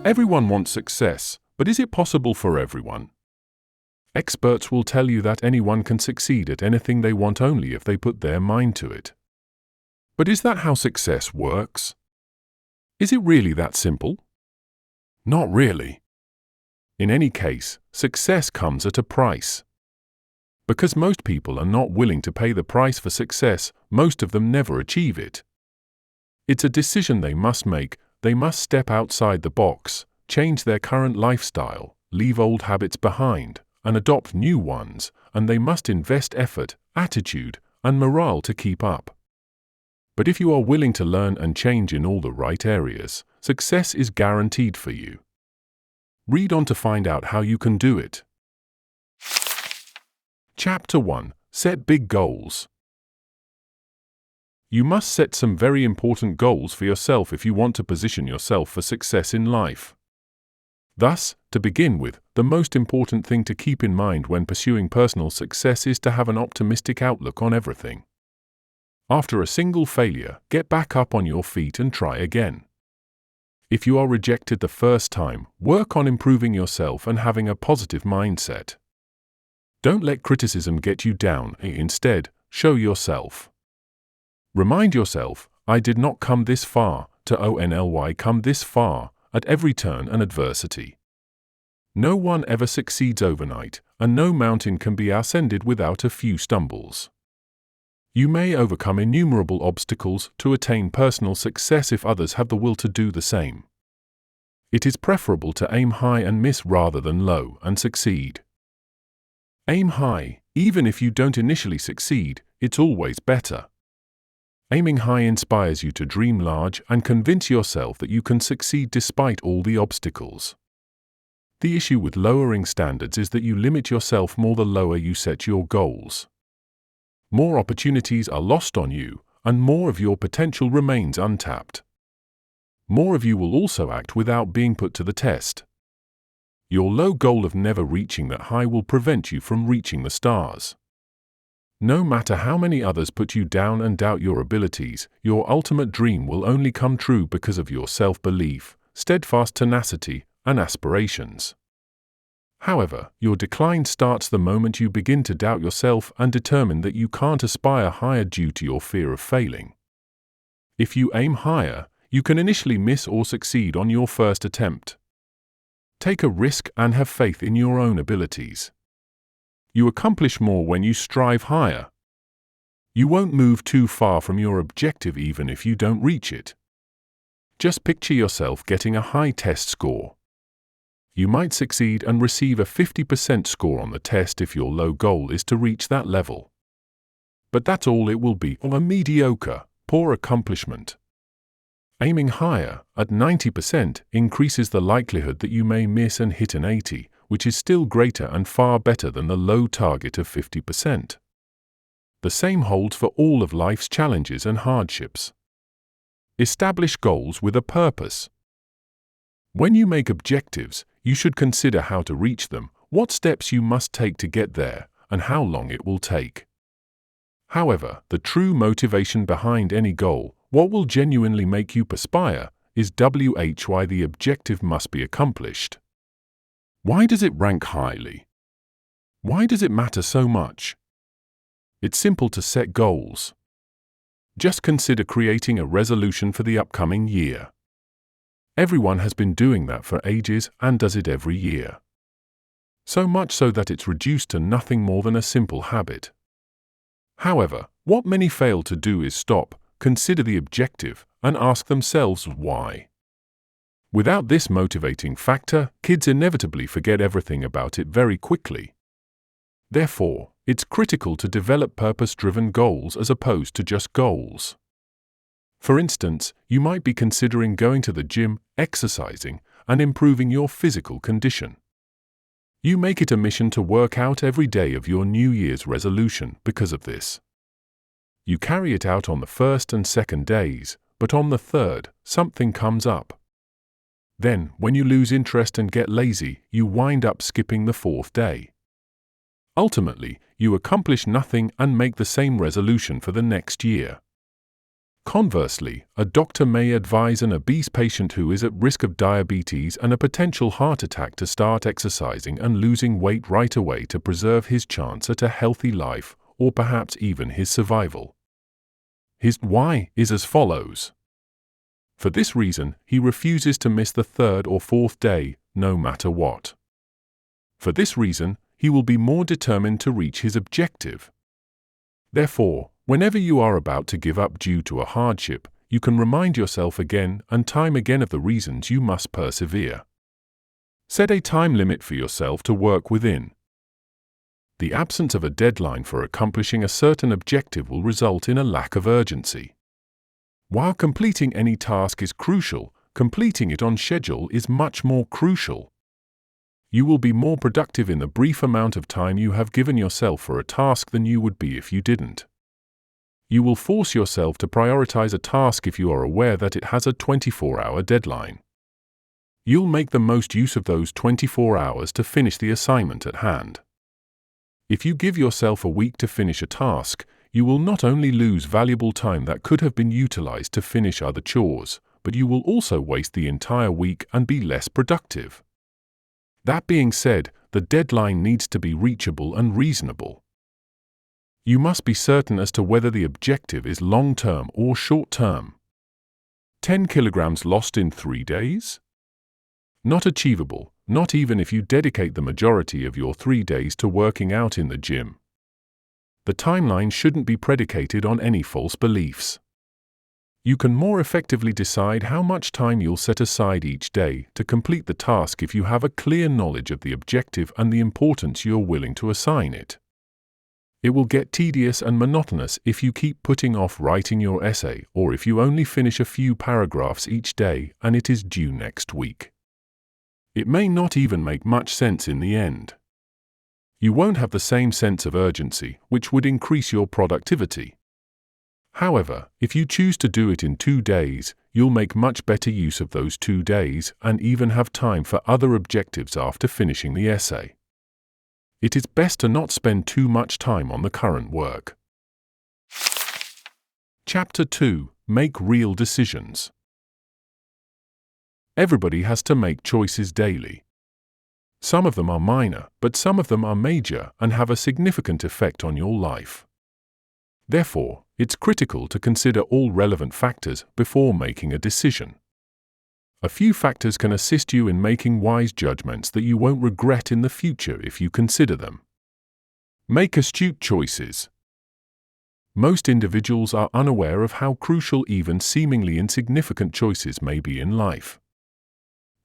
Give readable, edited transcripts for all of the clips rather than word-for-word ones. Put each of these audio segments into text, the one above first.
Everyone wants success, but is it possible for everyone? Experts will tell you that anyone can succeed at anything they want only if they put their mind to it. But is that how success works? Is it really that simple? Not really. In any case, success comes at a price. Because most people are not willing to pay the price for success, most of them never achieve it. It's a decision they must make. They must step outside the box, change their current lifestyle, leave old habits behind, and adopt new ones, and they must invest effort, attitude, and morale to keep up. But if you are willing to learn and change in all the right areas, success is guaranteed for you. Read on to find out how you can do it. Chapter 1. Set big goals. You must set some very important goals for yourself if you want to position yourself for success in life. Thus, to begin with, the most important thing to keep in mind when pursuing personal success is to have an optimistic outlook on everything. After a single failure, get back up on your feet and try again. If you are rejected the first time, work on improving yourself and having a positive mindset. Don't let criticism get you down. Instead, show yourself. Remind yourself, I did not come this far, to only come this far, at every turn and adversity. No one ever succeeds overnight, and no mountain can be ascended without a few stumbles. You may overcome innumerable obstacles to attain personal success if others have the will to do the same. It is preferable to aim high and miss rather than low and succeed. Aim high, even if you don't initially succeed, it's always better. Aiming high inspires you to dream large and convince yourself that you can succeed despite all the obstacles. The issue with lowering standards is that you limit yourself more the lower you set your goals. More opportunities are lost on you, and more of your potential remains untapped. More of you will also act without being put to the test. Your low goal of never reaching that high will prevent you from reaching the stars. No matter how many others put you down and doubt your abilities, your ultimate dream will only come true because of your self-belief, steadfast tenacity, and aspirations. However, your decline starts the moment you begin to doubt yourself and determine that you can't aspire higher due to your fear of failing. If you aim higher, you can initially miss or succeed on your first attempt. Take a risk and have faith in your own abilities. You accomplish more when you strive higher. You won't move too far from your objective even if you don't reach it. Just picture yourself getting a high test score. You might succeed and receive a 50% score on the test if your low goal is to reach that level. But that's all it will be, a mediocre, poor accomplishment. Aiming higher, at 90%, increases the likelihood that you may miss and hit an 80%, which is still greater and far better than the low target of 50%. The same holds for all of life's challenges and hardships. Establish goals with a purpose. When you make objectives, you should consider how to reach them, what steps you must take to get there, and how long it will take. However, the true motivation behind any goal, what will genuinely make you perspire, is why the objective must be accomplished. Why does it rank highly? Why does it matter so much? It's simple to set goals. Just consider creating a resolution for the upcoming year. Everyone has been doing that for ages and does it every year. So much so that it's reduced to nothing more than a simple habit. However, what many fail to do is stop, consider the objective, and ask themselves why. Without this motivating factor, kids inevitably forget everything about it very quickly. Therefore, it's critical to develop purpose-driven goals as opposed to just goals. For instance, you might be considering going to the gym, exercising, and improving your physical condition. You make it a mission to work out every day of your New Year's resolution because of this. You carry it out on the first and second days, but on the third, something comes up. Then, when you lose interest and get lazy, you wind up skipping the fourth day. Ultimately, you accomplish nothing and make the same resolution for the next year. Conversely, a doctor may advise an obese patient who is at risk of diabetes and a potential heart attack to start exercising and losing weight right away to preserve his chance at a healthy life, or perhaps even his survival. His why is as follows. For this reason, he refuses to miss the third or fourth day, no matter what. For this reason, he will be more determined to reach his objective. Therefore, whenever you are about to give up due to a hardship, you can remind yourself again and time again of the reasons you must persevere. Set a time limit for yourself to work within. The absence of a deadline for accomplishing a certain objective will result in a lack of urgency. While completing any task is crucial, completing it on schedule is much more crucial. You will be more productive in the brief amount of time you have given yourself for a task than you would be if you didn't. You will force yourself to prioritize a task if you are aware that it has a 24-hour deadline. You'll make the most use of those 24 hours to finish the assignment at hand. If you give yourself a week to finish a task, you will not only lose valuable time that could have been utilized to finish other chores, but you will also waste the entire week and be less productive. That being said, the deadline needs to be reachable and reasonable. You must be certain as to whether the objective is long-term or short-term. 10 kilograms lost in 3 days? Not achievable, not even if you dedicate the majority of your 3 days to working out in the gym. The timeline shouldn't be predicated on any false beliefs. You can more effectively decide how much time you'll set aside each day to complete the task if you have a clear knowledge of the objective and the importance you're willing to assign it. It will get tedious and monotonous if you keep putting off writing your essay or if you only finish a few paragraphs each day and it is due next week. It may not even make much sense in the end. You won't have the same sense of urgency, which would increase your productivity. However, if you choose to do it in 2 days, you'll make much better use of those 2 days and even have time for other objectives after finishing the essay. It is best to not spend too much time on the current work. Chapter 2: Make Real Decisions. Everybody has to make choices daily. Some of them are minor, but some of them are major and have a significant effect on your life. Therefore, it's critical to consider all relevant factors before making a decision. A few factors can assist you in making wise judgments that you won't regret in the future if you consider them. Make astute choices. Most individuals are unaware of how crucial even seemingly insignificant choices may be in life.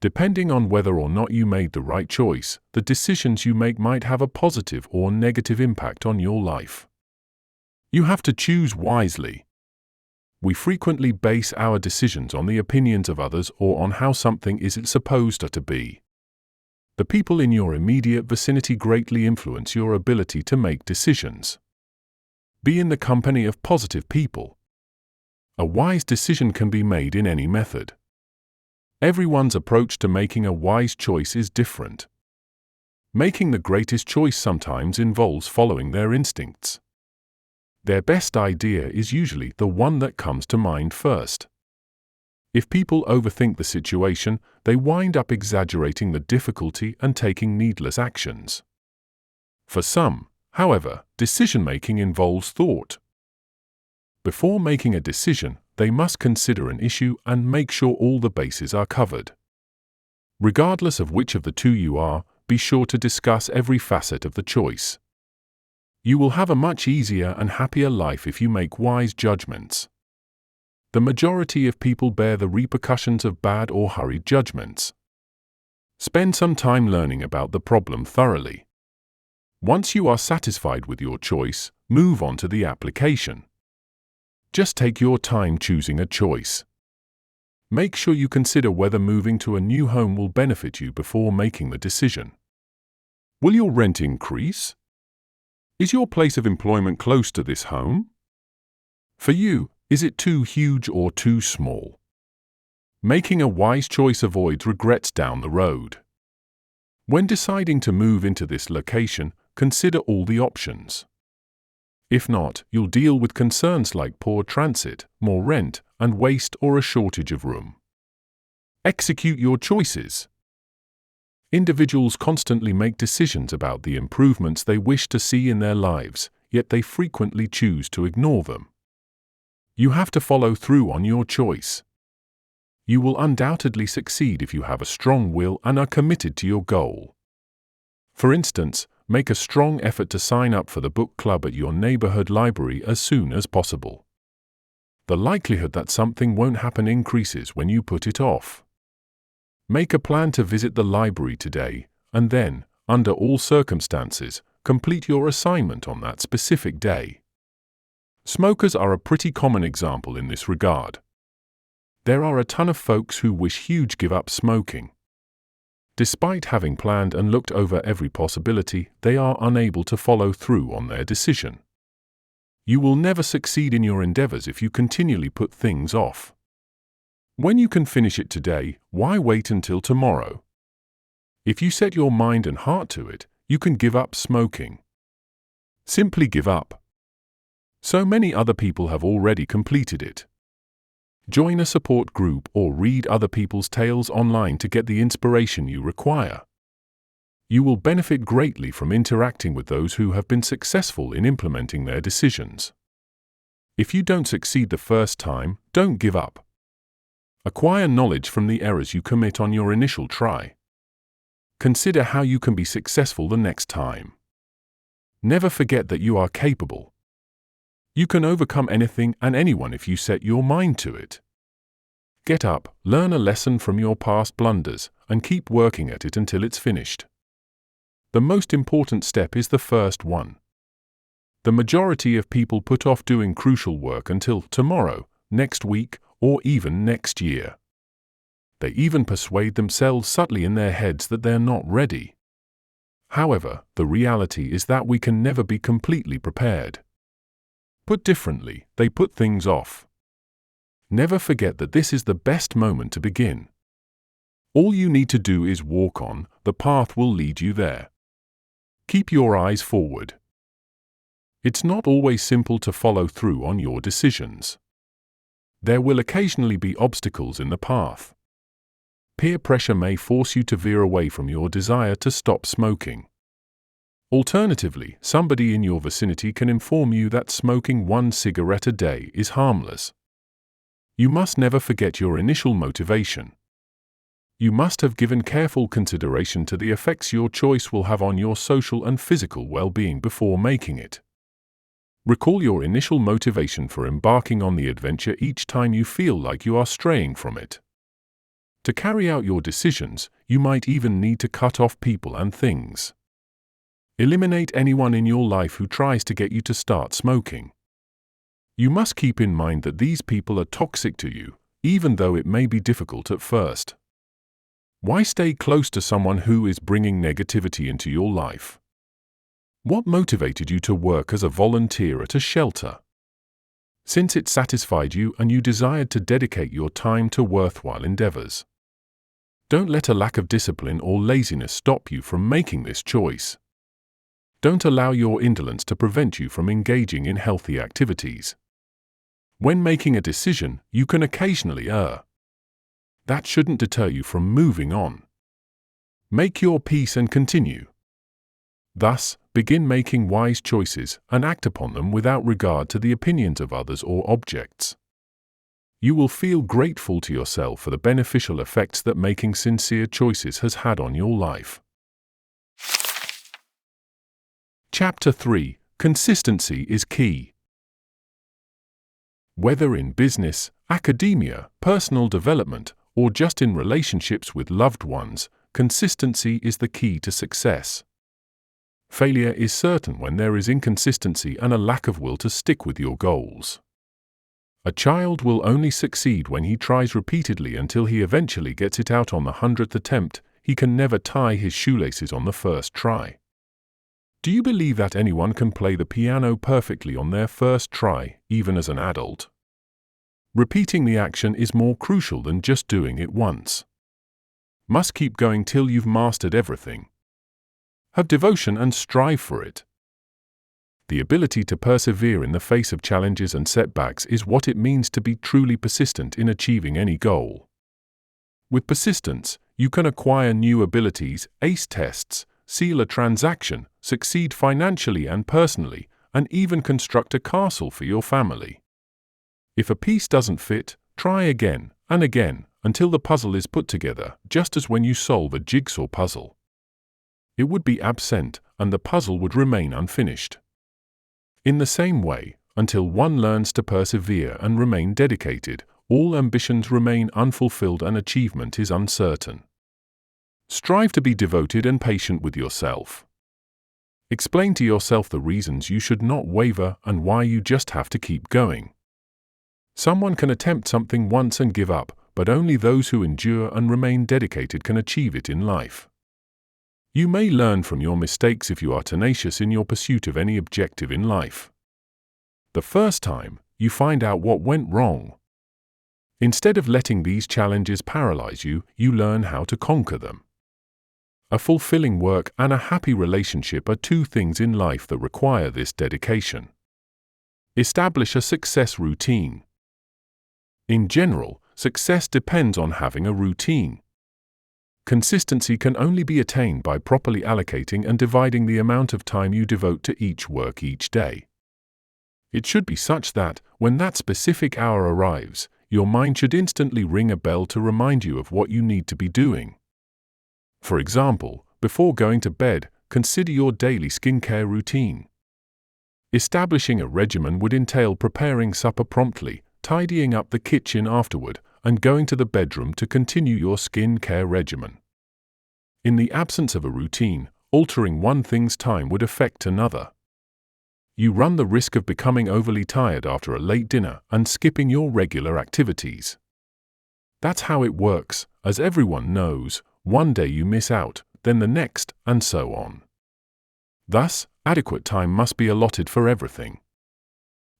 Depending on whether or not you made the right choice, the decisions you make might have a positive or negative impact on your life. You have to choose wisely. We frequently base our decisions on the opinions of others or on how something is supposed to be. The people in your immediate vicinity greatly influence your ability to make decisions. Be in the company of positive people. A wise decision can be made in any method. Everyone's approach to making a wise choice is different. Making the greatest choice sometimes involves following their instincts. Their best idea is usually the one that comes to mind first. If people overthink the situation, they wind up exaggerating the difficulty and taking needless actions. For some, however, decision-making involves thought. Before making a decision, they must consider an issue and make sure all the bases are covered. Regardless of which of the two you are, be sure to discuss every facet of the choice. You will have a much easier and happier life if you make wise judgments. The majority of people bear the repercussions of bad or hurried judgments. Spend some time learning about the problem thoroughly. Once you are satisfied with your choice, move on to the application. Just take your time choosing a choice. Make sure you consider whether moving to a new home will benefit you before making the decision. Will your rent increase? Is your place of employment close to this home? For you, is it too huge or too small? Making a wise choice avoids regrets down the road. When deciding to move into this location, consider all the options. If not, you'll deal with concerns like poor transit, more rent, and waste or a shortage of room. Execute your choices. Individuals constantly make decisions about the improvements they wish to see in their lives, yet they frequently choose to ignore them. You have to follow through on your choice. You will undoubtedly succeed if you have a strong will and are committed to your goal. For instance, make a strong effort to sign up for the book club at your neighborhood library as soon as possible. The likelihood that something won't happen increases when you put it off. Make a plan to visit the library today, and then, under all circumstances, complete your assignment on that specific day. Smokers are a pretty common example in this regard. There are a ton of folks who wish huge give up smoking. Despite having planned and looked over every possibility, they are unable to follow through on their decision. You will never succeed in your endeavors if you continually put things off. When you can finish it today, why wait until tomorrow? If you set your mind and heart to it, you can give up smoking. Simply give up. So many other people have already completed it. Join a support group or read other people's tales online to get the inspiration you require. You will benefit greatly from interacting with those who have been successful in implementing their decisions. If you don't succeed the first time, don't give up. Acquire knowledge from the errors you commit on your initial try. Consider how you can be successful the next time. Never forget that you are capable. You can overcome anything and anyone if you set your mind to it. Get up, learn a lesson from your past blunders, and keep working at it until it's finished. The most important step is the first one. The majority of people put off doing crucial work until tomorrow, next week, or even next year. They even persuade themselves subtly in their heads that they're not ready. However, the reality is that we can never be completely prepared. Put differently, they put things off. Never forget that this is the best moment to begin. All you need to do is walk on, the path will lead you there. Keep your eyes forward. It's not always simple to follow through on your decisions. There will occasionally be obstacles in the path. Peer pressure may force you to veer away from your desire to stop smoking. Alternatively, somebody in your vicinity can inform you that smoking one cigarette a day is harmless. You must never forget your initial motivation. You must have given careful consideration to the effects your choice will have on your social and physical well-being before making it. Recall your initial motivation for embarking on the adventure each time you feel like you are straying from it. To carry out your decisions, you might even need to cut off people and things. Eliminate anyone in your life who tries to get you to start smoking. You must keep in mind that these people are toxic to you, even though it may be difficult at first. Why stay close to someone who is bringing negativity into your life? What motivated you to work as a volunteer at a shelter? Since it satisfied you and you desired to dedicate your time to worthwhile endeavors. Don't let a lack of discipline or laziness stop you from making this choice. Don't allow your indolence to prevent you from engaging in healthy activities. When making a decision, you can occasionally err. That shouldn't deter you from moving on. Make your peace and continue. Thus, begin making wise choices and act upon them without regard to the opinions of others or objects. You will feel grateful to yourself for the beneficial effects that making sincere choices has had on your life. Chapter 3: Consistency is key. Whether in business, academia, personal development, or just in relationships with loved ones, consistency is the key to success. Failure is certain when there is inconsistency and a lack of will to stick with your goals. A child will only succeed when he tries repeatedly until he eventually gets it out on the 100th attempt. He can never tie his shoelaces on the first try. Do you believe that anyone can play the piano perfectly on their first try, even as an adult? Repeating the action is more crucial than just doing it once. Must keep going till you've mastered everything. Have devotion and strive for it. The ability to persevere in the face of challenges and setbacks is what it means to be truly persistent in achieving any goal. With persistence, you can acquire new abilities, ace tests, seal a transaction, succeed financially and personally, and even construct a castle for your family. If a piece doesn't fit, try again and again until the puzzle is put together, just as when you solve a jigsaw puzzle. It would be absent and the puzzle would remain unfinished. In the same way, until one learns to persevere and remain dedicated, all ambitions remain unfulfilled and achievement is uncertain. Strive to be devoted and patient with yourself. Explain to yourself the reasons you should not waver and why you just have to keep going. Someone can attempt something once and give up, but only those who endure and remain dedicated can achieve it in life. You may learn from your mistakes if you are tenacious in your pursuit of any objective in life. The first time, you find out what went wrong. Instead of letting these challenges paralyze you, you learn how to conquer them. A fulfilling work and a happy relationship are two things in life that require this dedication. Establish a success routine. In general, success depends on having a routine. Consistency can only be attained by properly allocating and dividing the amount of time you devote to each work each day. It should be such that, when that specific hour arrives, your mind should instantly ring a bell to remind you of what you need to be doing. For example, before going to bed, consider your daily skincare routine. Establishing a regimen would entail preparing supper promptly, tidying up the kitchen afterward, and going to the bedroom to continue your skincare regimen. In the absence of a routine, altering one thing's time would affect another. You run the risk of becoming overly tired after a late dinner and skipping your regular activities. That's how it works, as everyone knows. One day you miss out, then the next, and so on. Thus, adequate time must be allotted for everything.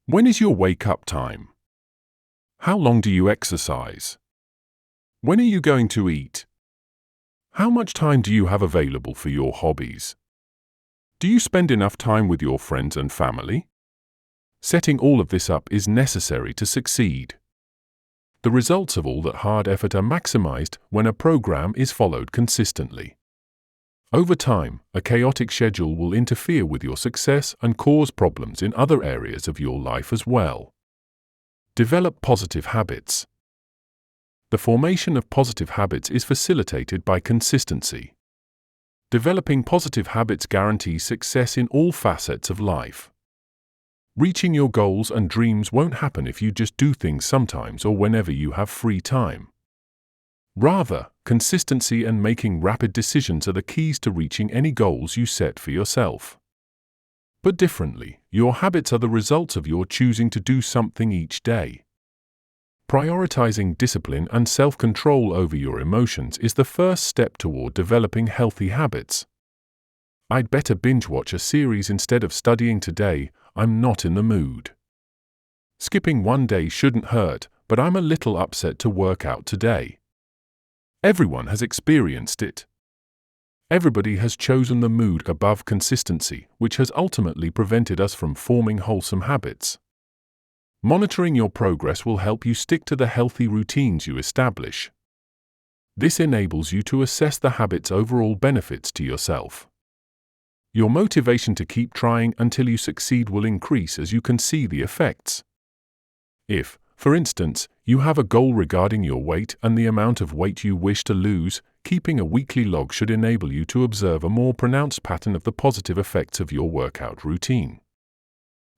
When is your wake-up time? How long do you exercise? When are you going to eat? How much time do you have available for your hobbies? Do you spend enough time with your friends and family? Setting all of this up is necessary to succeed. The results of all that hard effort are maximized when a program is followed consistently. Over time, a chaotic schedule will interfere with your success and cause problems in other areas of your life as well. Develop positive habits. The formation of positive habits is facilitated by consistency. Developing positive habits guarantees success in all facets of life. Reaching your goals and dreams won't happen if you just do things sometimes or whenever you have free time. Rather, consistency and making rapid decisions are the keys to reaching any goals you set for yourself. Put differently, your habits are the results of your choosing to do something each day. Prioritizing discipline and self-control over your emotions is the first step toward developing healthy habits. I'd better binge-watch a series instead of studying today. I'm not in the mood. Skipping one day shouldn't hurt, but I'm a little upset to work out today. Everyone has experienced it. Everybody has chosen the mood above consistency, which has ultimately prevented us from forming wholesome habits. Monitoring your progress will help you stick to the healthy routines you establish. This enables you to assess the habit's overall benefits to yourself. Your motivation to keep trying until you succeed will increase as you can see the effects. If, for instance, you have a goal regarding your weight and the amount of weight you wish to lose, keeping a weekly log should enable you to observe a more pronounced pattern of the positive effects of your workout routine.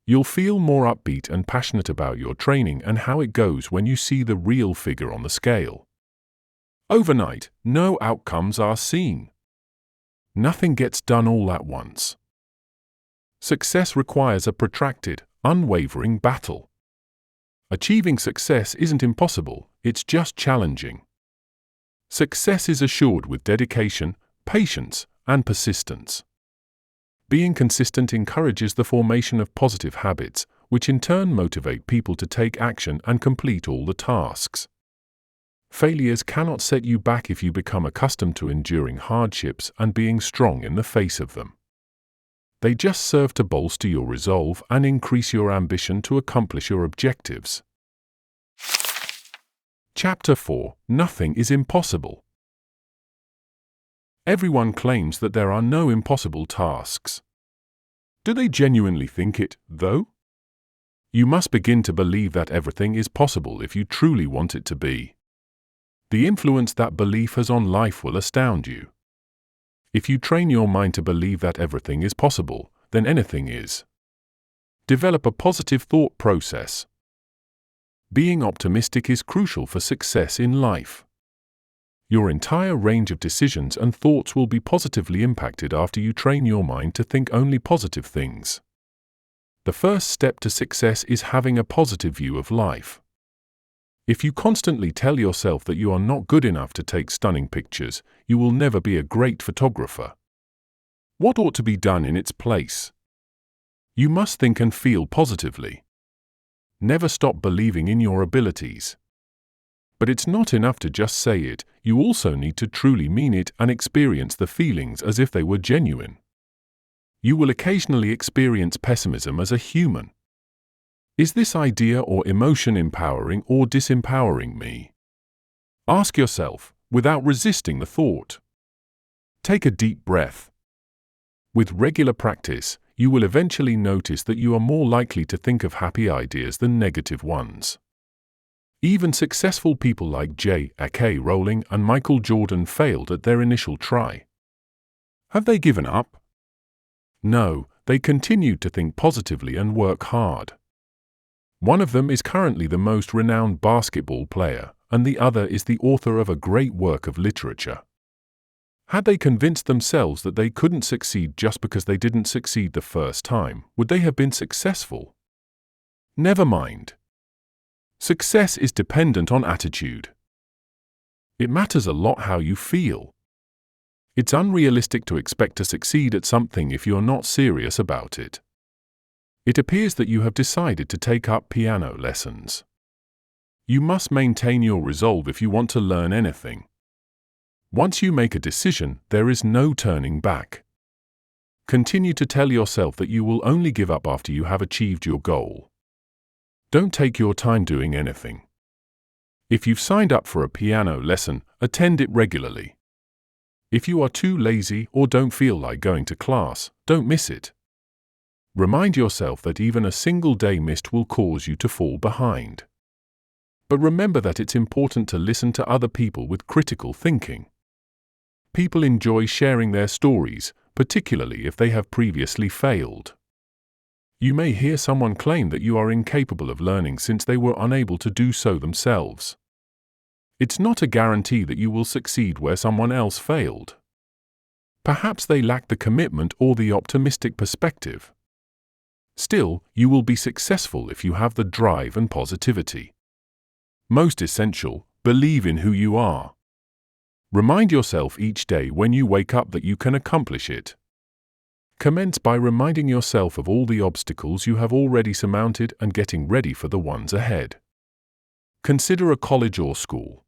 You'll feel more upbeat and passionate about your training and how it goes when you see the real figure on the scale. Overnight, no outcomes are seen. Nothing gets done all at once. Success requires a protracted, unwavering battle. Achieving success isn't impossible, it's just challenging. Success is assured with dedication, patience, and persistence. Being consistent encourages the formation of positive habits, which in turn motivate people to take action and complete all the tasks. Failures cannot set you back if you become accustomed to enduring hardships and being strong in the face of them. They just serve to bolster your resolve and increase your ambition to accomplish your objectives. Chapter 4: Nothing is impossible. Everyone claims that there are no impossible tasks. Do they genuinely think it, though? You must begin to believe that everything is possible if you truly want it to be. The influence that belief has on life will astound you. If you train your mind to believe that everything is possible, then anything is. Develop a positive thought process. Being optimistic is crucial for success in life. Your entire range of decisions and thoughts will be positively impacted after you train your mind to think only positive things. The first step to success is having a positive view of life. If you constantly tell yourself that you are not good enough to take stunning pictures, you will never be a great photographer. What ought to be done in its place? You must think and feel positively. Never stop believing in your abilities. But it's not enough to just say it, you also need to truly mean it and experience the feelings as if they were genuine. You will occasionally experience pessimism as a human. Is this idea or emotion empowering or disempowering me? Ask yourself, without resisting the thought. Take a deep breath. With regular practice, you will eventually notice that you are more likely to think of happy ideas than negative ones. Even successful people like J.K. Rowling and Michael Jordan failed at their initial try. Have they given up? No, they continued to think positively and work hard. One of them is currently the most renowned basketball player, and the other is the author of a great work of literature. Had they convinced themselves that they couldn't succeed just because they didn't succeed the first time, would they have been successful? Never mind. Success is dependent on attitude. It matters a lot how you feel. It's unrealistic to expect to succeed at something if you're not serious about it. It appears that you have decided to take up piano lessons. You must maintain your resolve if you want to learn anything. Once you make a decision, there is no turning back. Continue to tell yourself that you will only give up after you have achieved your goal. Don't take your time doing anything. If you've signed up for a piano lesson, attend it regularly. If you are too lazy or don't feel like going to class, don't miss it. Remind yourself that even a single day missed will cause you to fall behind. But remember that it's important to listen to other people with critical thinking. People enjoy sharing their stories, particularly if they have previously failed. You may hear someone claim that you are incapable of learning since they were unable to do so themselves. It's not a guarantee that you will succeed where someone else failed. Perhaps they lack the commitment or the optimistic perspective. Still, you will be successful if you have the drive and positivity. Most essential, believe in who you are. Remind yourself each day when you wake up that you can accomplish it. Commence by reminding yourself of all the obstacles you have already surmounted and getting ready for the ones ahead. Consider a college or school.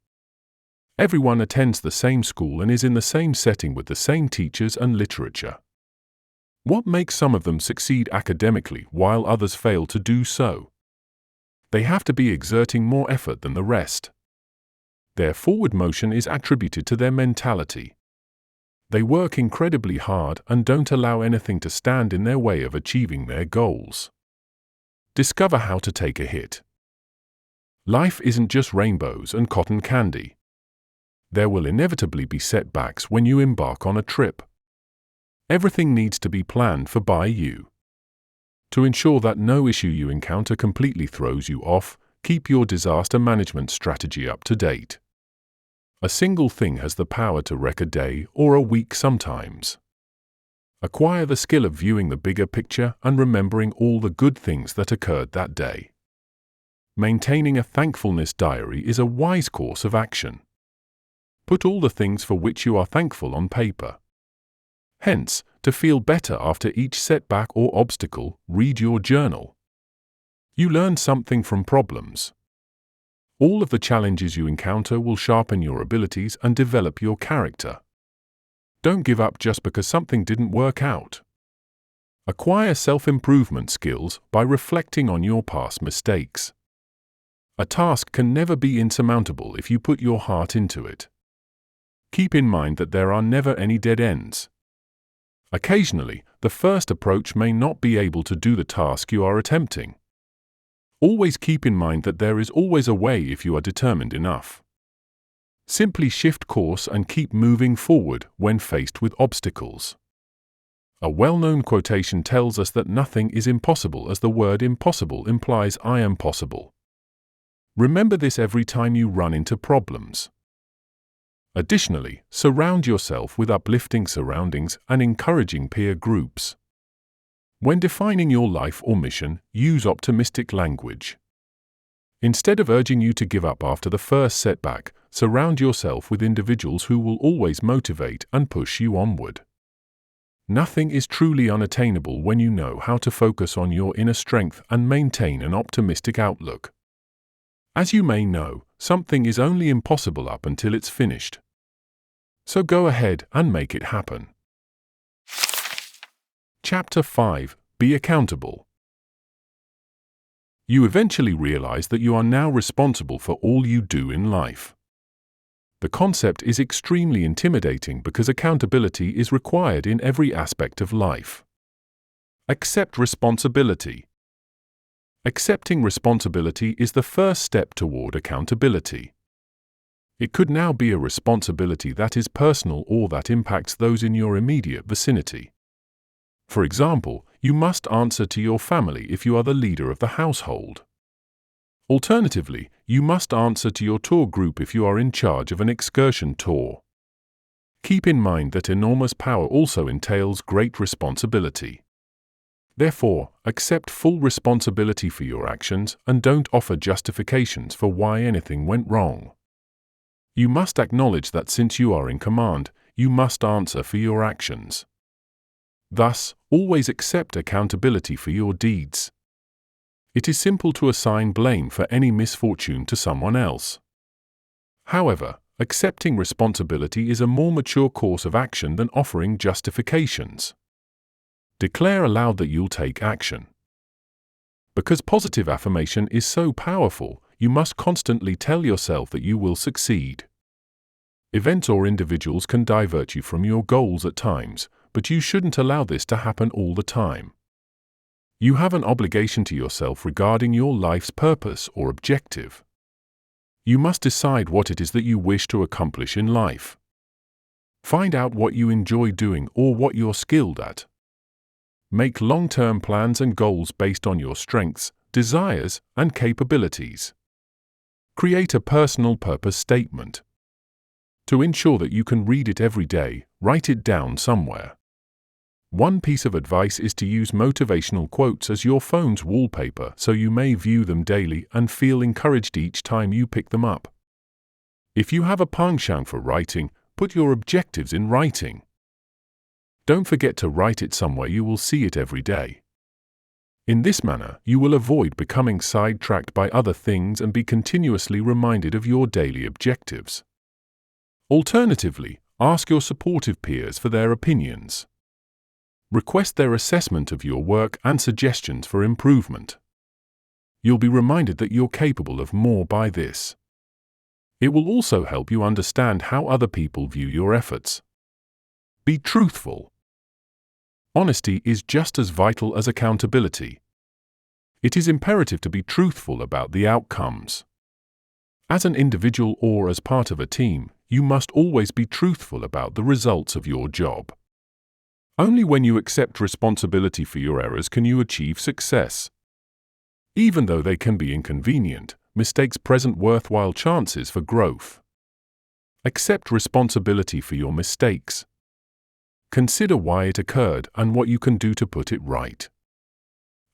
Everyone attends the same school and is in the same setting with the same teachers and literature. What makes some of them succeed academically while others fail to do so? They have to be exerting more effort than the rest. Their forward motion is attributed to their mentality. They work incredibly hard and don't allow anything to stand in their way of achieving their goals. Discover how to take a hit. Life isn't just rainbows and cotton candy. There will inevitably be setbacks when you embark on a trip. Everything needs to be planned for by you. To ensure that no issue you encounter completely throws you off, keep your disaster management strategy up to date. A single thing has the power to wreck a day or a week sometimes. Acquire the skill of viewing the bigger picture and remembering all the good things that occurred that day. Maintaining a thankfulness diary is a wise course of action. Put all the things for which you are thankful on paper. Hence, to feel better after each setback or obstacle, read your journal. You learn something from problems. All of the challenges you encounter will sharpen your abilities and develop your character. Don't give up just because something didn't work out. Acquire self-improvement skills by reflecting on your past mistakes. A task can never be insurmountable if you put your heart into it. Keep in mind that there are never any dead ends. Occasionally, the first approach may not be able to do the task you are attempting. Always keep in mind that there is always a way if you are determined enough. Simply shift course and keep moving forward when faced with obstacles. A well-known quotation tells us that nothing is impossible, as the word impossible implies I am possible. Remember this every time you run into problems. Additionally, surround yourself with uplifting surroundings and encouraging peer groups. When defining your life or mission, use optimistic language. Instead of urging you to give up after the first setback, surround yourself with individuals who will always motivate and push you onward. Nothing is truly unattainable when you know how to focus on your inner strength and maintain an optimistic outlook. As you may know, something is only impossible up until it's finished. So go ahead and make it happen. Chapter 5: Be accountable. You eventually realize that you are now responsible for all you do in life. The concept is extremely intimidating because accountability is required in every aspect of life. Accept responsibility. Accepting responsibility is the first step toward accountability. It could now be a responsibility that is personal or that impacts those in your immediate vicinity. For example, you must answer to your family if you are the leader of the household. Alternatively, you must answer to your tour group if you are in charge of an excursion tour. Keep in mind that enormous power also entails great responsibility. Therefore, accept full responsibility for your actions and don't offer justifications for why anything went wrong. You must acknowledge that since you are in command, you must answer for your actions. Thus, always accept accountability for your deeds. It is simple to assign blame for any misfortune to someone else. However, accepting responsibility is a more mature course of action than offering justifications. Declare aloud that you'll take action. Because positive affirmation is so powerful, you must constantly tell yourself that you will succeed. Events or individuals can divert you from your goals at times, but you shouldn't allow this to happen all the time. You have an obligation to yourself regarding your life's purpose or objective. You must decide what it is that you wish to accomplish in life. Find out what you enjoy doing or what you're skilled at. Make long-term plans and goals based on your strengths, desires, and capabilities. Create a personal purpose statement. To ensure that you can read it every day, write it down somewhere. One piece of advice is to use motivational quotes as your phone's wallpaper so you may view them daily and feel encouraged each time you pick them up. If you have a penchant for writing, put your objectives in writing. Don't forget to write it somewhere you will see it every day. In this manner, you will avoid becoming sidetracked by other things and be continuously reminded of your daily objectives. Alternatively, ask your supportive peers for their opinions. Request their assessment of your work and suggestions for improvement. You'll be reminded that you're capable of more by this. It will also help you understand how other people view your efforts. Be truthful. Honesty is just as vital as accountability. It is imperative to be truthful about the outcomes. As an individual or as part of a team, you must always be truthful about the results of your job. Only when you accept responsibility for your errors can you achieve success. Even though they can be inconvenient, mistakes present worthwhile chances for growth. Accept responsibility for your mistakes. Consider why it occurred and what you can do to put it right.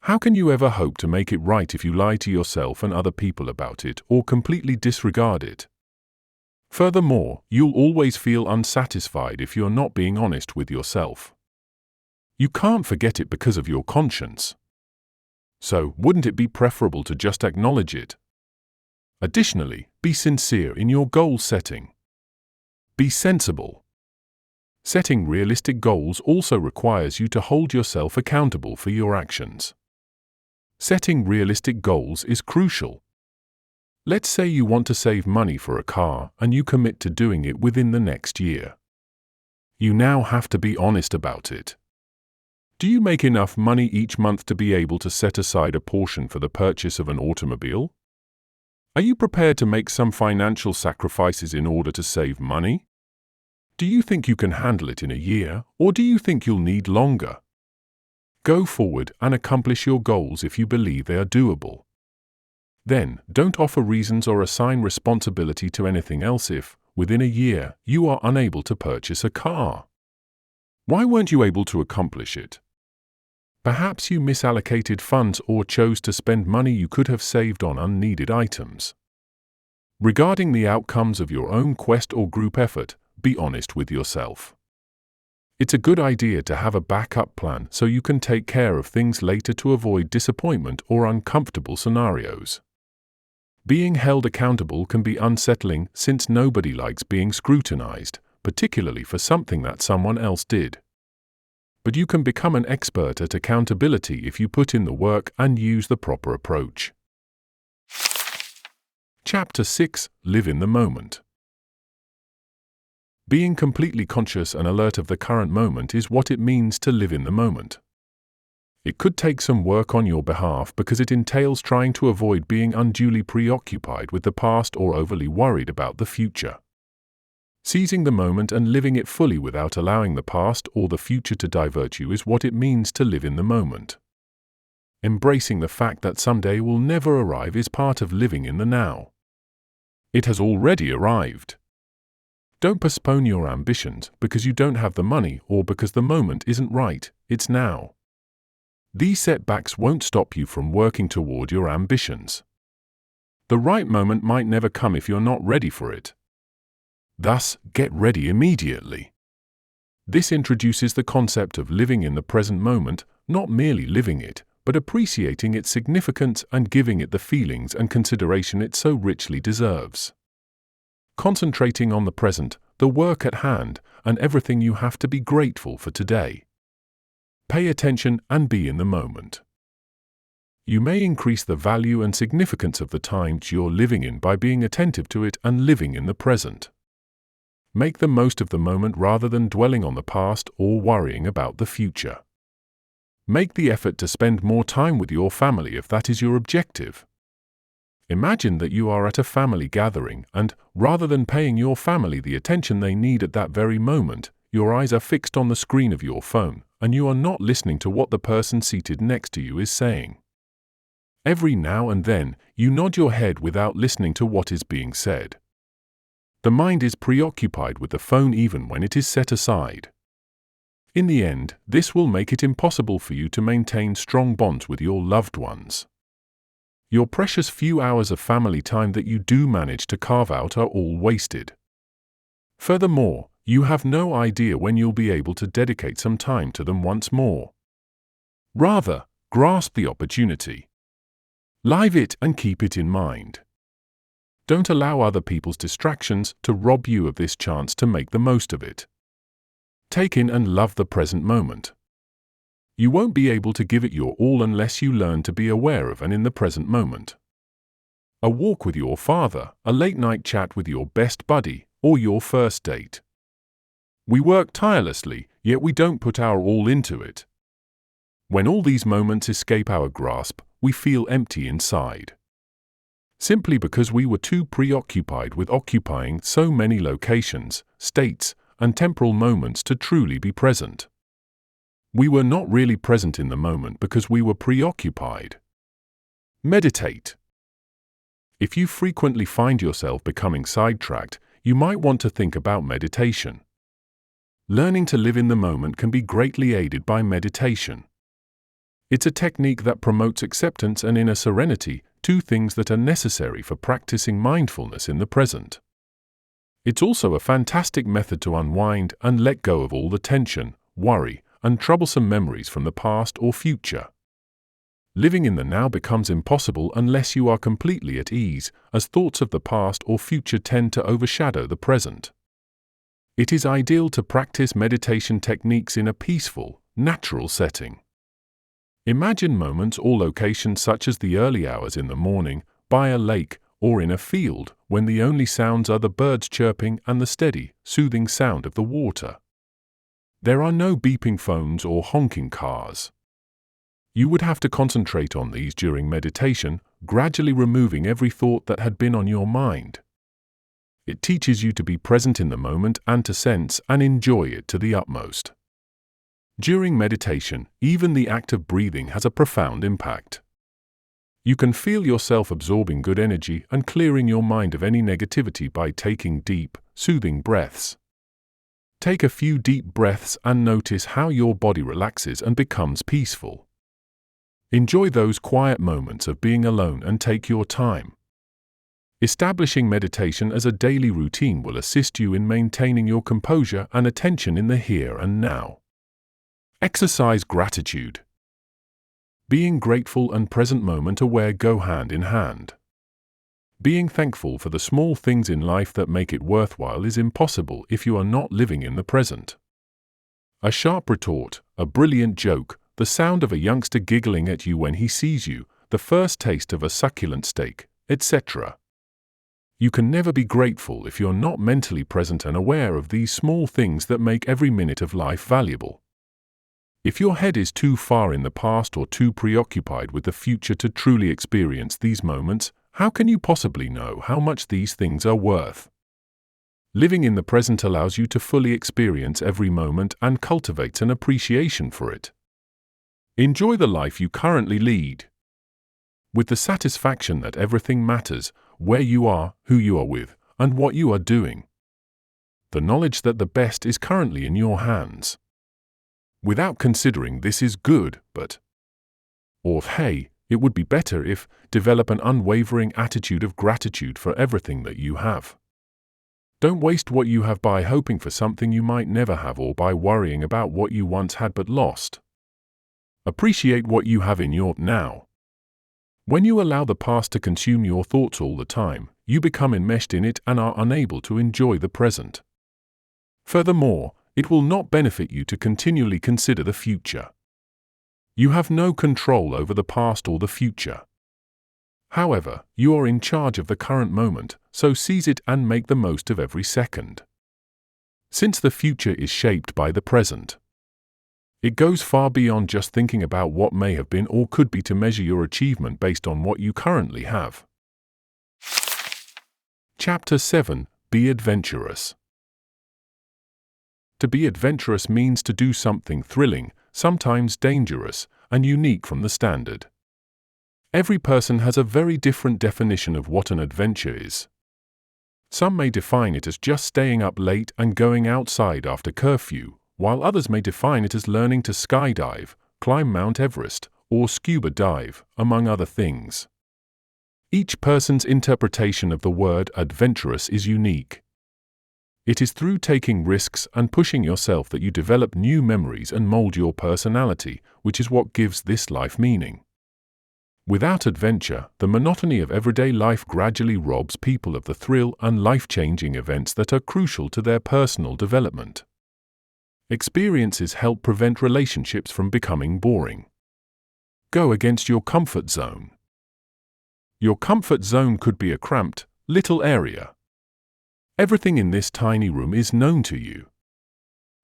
How can you ever hope to make it right if you lie to yourself and other people about it or completely disregard it? Furthermore, you'll always feel unsatisfied if you're not being honest with yourself. You can't forget it because of your conscience. So, wouldn't it be preferable to just acknowledge it? Additionally, be sincere in your goal setting. Be sensible. Setting realistic goals also requires you to hold yourself accountable for your actions. Setting realistic goals is crucial. Let's say you want to save money for a car and you commit to doing it within the next year. You now have to be honest about it. Do you make enough money each month to be able to set aside a portion for the purchase of an automobile? Are you prepared to make some financial sacrifices in order to save money? Do you think you can handle it in a year, or do you think you'll need longer? Go forward and accomplish your goals if you believe they are doable. Then, don't offer reasons or assign responsibility to anything else if, within a year, you are unable to purchase a car. Why weren't you able to accomplish it? Perhaps you misallocated funds or chose to spend money you could have saved on unneeded items. Regarding the outcomes of your own quest or group effort, be honest with yourself. It's a good idea to have a backup plan so you can take care of things later to avoid disappointment or uncomfortable scenarios. Being held accountable can be unsettling since nobody likes being scrutinized, particularly for something that someone else did. But you can become an expert at accountability if you put in the work and use the proper approach. Chapter 6: Live in the Moment. Being completely conscious and alert of the current moment is what it means to live in the moment. It could take some work on your behalf because it entails trying to avoid being unduly preoccupied with the past or overly worried about the future. Seizing the moment and living it fully without allowing the past or the future to divert you is what it means to live in the moment. Embracing the fact that someday will never arrive is part of living in the now. It has already arrived. Don't postpone your ambitions because you don't have the money or because the moment isn't right, it's now. These setbacks won't stop you from working toward your ambitions. The right moment might never come if you're not ready for it. Thus, get ready immediately. This introduces the concept of living in the present moment, not merely living it, but appreciating its significance and giving it the feelings and consideration it so richly deserves. Concentrating on the present, the work at hand, and everything you have to be grateful for today. Pay attention and be in the moment. You may increase the value and significance of the times you're living in by being attentive to it and living in the present. Make the most of the moment rather than dwelling on the past or worrying about the future. Make the effort to spend more time with your family if that is your objective. Imagine that you are at a family gathering and, rather than paying your family the attention they need at that very moment, your eyes are fixed on the screen of your phone, and you are not listening to what the person seated next to you is saying. Every now and then, you nod your head without listening to what is being said. The mind is preoccupied with the phone even when it is set aside. In the end, this will make it impossible for you to maintain strong bonds with your loved ones. Your precious few hours of family time that you do manage to carve out are all wasted. Furthermore, you have no idea when you'll be able to dedicate some time to them once more. Rather, grasp the opportunity. Live it and keep it in mind. Don't allow other people's distractions to rob you of this chance to make the most of it. Take in and love the present moment. You won't be able to give it your all unless you learn to be aware of and in the present moment. A walk with your father, a late-night chat with your best buddy, or your first date. We work tirelessly, yet we don't put our all into it. When all these moments escape our grasp, we feel empty inside. Simply because we were too preoccupied with occupying so many locations, states, and temporal moments to truly be present. We were not really present in the moment because we were preoccupied. Meditate. If you frequently find yourself becoming sidetracked, you might want to think about meditation. Learning to live in the moment can be greatly aided by meditation. It's a technique that promotes acceptance and inner serenity, two things that are necessary for practicing mindfulness in the present. It's also a fantastic method to unwind and let go of all the tension, worry, and troublesome memories from the past or future. Living in the now becomes impossible unless you are completely at ease, as thoughts of the past or future tend to overshadow the present. It is ideal to practice meditation techniques in a peaceful, natural setting. Imagine moments or locations such as the early hours in the morning, by a lake, or in a field, when the only sounds are the birds chirping and the steady, soothing sound of the water. There are no beeping phones or honking cars. You would have to concentrate on these during meditation, gradually removing every thought that had been on your mind. It teaches you to be present in the moment and to sense and enjoy it to the utmost. During meditation, even the act of breathing has a profound impact. You can feel yourself absorbing good energy and clearing your mind of any negativity by taking deep, soothing breaths. Take a few deep breaths and notice how your body relaxes and becomes peaceful. Enjoy those quiet moments of being alone and take your time. Establishing meditation as a daily routine will assist you in maintaining your composure and attention in the here and now. Exercise gratitude. Being grateful and present moment aware go hand in hand. Being thankful for the small things in life that make it worthwhile is impossible if you are not living in the present. A sharp retort, a brilliant joke, the sound of a youngster giggling at you when he sees you, the first taste of a succulent steak, etc. You can never be grateful if you're not mentally present and aware of these small things that make every minute of life valuable. If your head is too far in the past or too preoccupied with the future to truly experience these moments, how can you possibly know how much these things are worth? Living in the present allows you to fully experience every moment and cultivates an appreciation for it. Enjoy the life you currently lead, with the satisfaction that everything matters, where you are, who you are with, and what you are doing. The knowledge that the best is currently in your hands. Without considering this is good, but, or hey, it would be better if, develop an unwavering attitude of gratitude for everything that you have. Don't waste what you have by hoping for something you might never have or by worrying about what you once had but lost. Appreciate what you have in your now. When you allow the past to consume your thoughts all the time, you become enmeshed in it and are unable to enjoy the present. Furthermore, it will not benefit you to continually consider the future. You have no control over the past or the future. However, you are in charge of the current moment, so seize it and make the most of every second. Since the future is shaped by the present, it goes far beyond just thinking about what may have been or could be to measure your achievement based on what you currently have. Chapter 7. Be adventurous. To be adventurous means to do something thrilling, sometimes dangerous, and unique from the standard. Every person has a very different definition of what an adventure is. Some may define it as just staying up late and going outside after curfew, while others may define it as learning to skydive, climb Mount Everest, or scuba dive, among other things. Each person's interpretation of the word adventurous is unique. It is through taking risks and pushing yourself that you develop new memories and mold your personality, which is what gives this life meaning. Without adventure, the monotony of everyday life gradually robs people of the thrill and life-changing events that are crucial to their personal development. Experiences help prevent relationships from becoming boring. Go against your comfort zone. Your comfort zone could be a cramped, little area. Everything in this tiny room is known to you.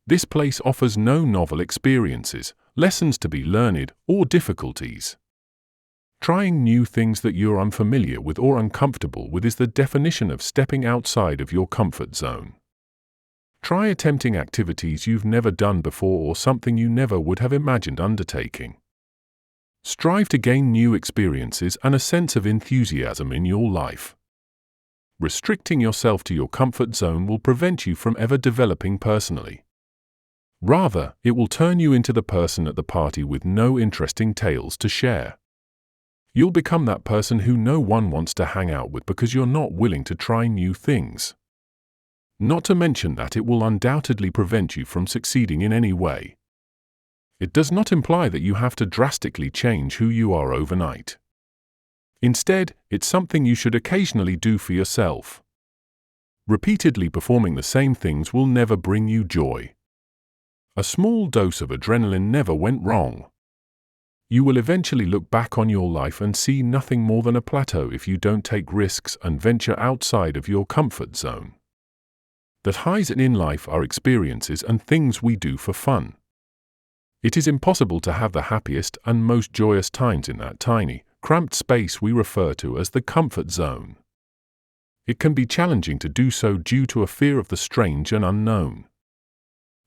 This place offers no novel experiences, lessons to be learned, or difficulties. Trying new things that you're unfamiliar with or uncomfortable with is the definition of stepping outside of your comfort zone. Try attempting activities you've never done before or something you never would have imagined undertaking. Strive to gain new experiences and a sense of enthusiasm in your life. Restricting yourself to your comfort zone will prevent you from ever developing personally. Rather, it will turn you into the person at the party with no interesting tales to share. You'll become that person who no one wants to hang out with because you're not willing to try new things. Not to mention that it will undoubtedly prevent you from succeeding in any way. It does not imply that you have to drastically change who you are overnight. Instead, it's something you should occasionally do for yourself. Repeatedly performing the same things will never bring you joy. A small dose of adrenaline never went wrong. You will eventually look back on your life and see nothing more than a plateau if you don't take risks and venture outside of your comfort zone. The highs in life are experiences and things we do for fun. It is impossible to have the happiest and most joyous times in that tiny, cramped space we refer to as the comfort zone. It can be challenging to do so due to a fear of the strange and unknown.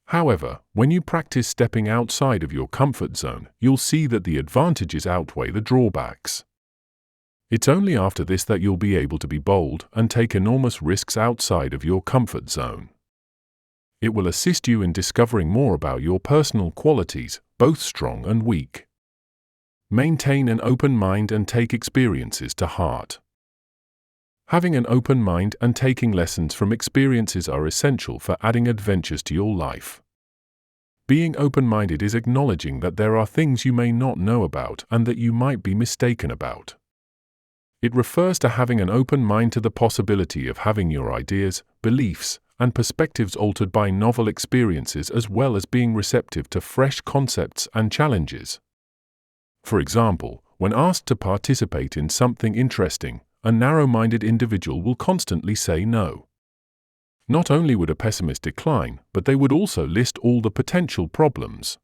However, when you practice stepping outside of your comfort zone, you'll see that the advantages outweigh the drawbacks. It's only after this that you'll be able to be bold and take enormous risks outside of your comfort zone. It will assist you in discovering more about your personal qualities, both strong and weak. Maintain an open mind and take experiences to heart. Having an open mind and taking lessons from experiences are essential for adding adventures to your life. Being open-minded is acknowledging that there are things you may not know about and that you might be mistaken about. It refers to having an open mind to the possibility of having your ideas, beliefs, and perspectives altered by novel experiences, as well as being receptive to fresh concepts and challenges. For example, when asked to participate in something interesting, a narrow-minded individual will constantly say no. Not only would a pessimist decline, but they would also list all the potential problems.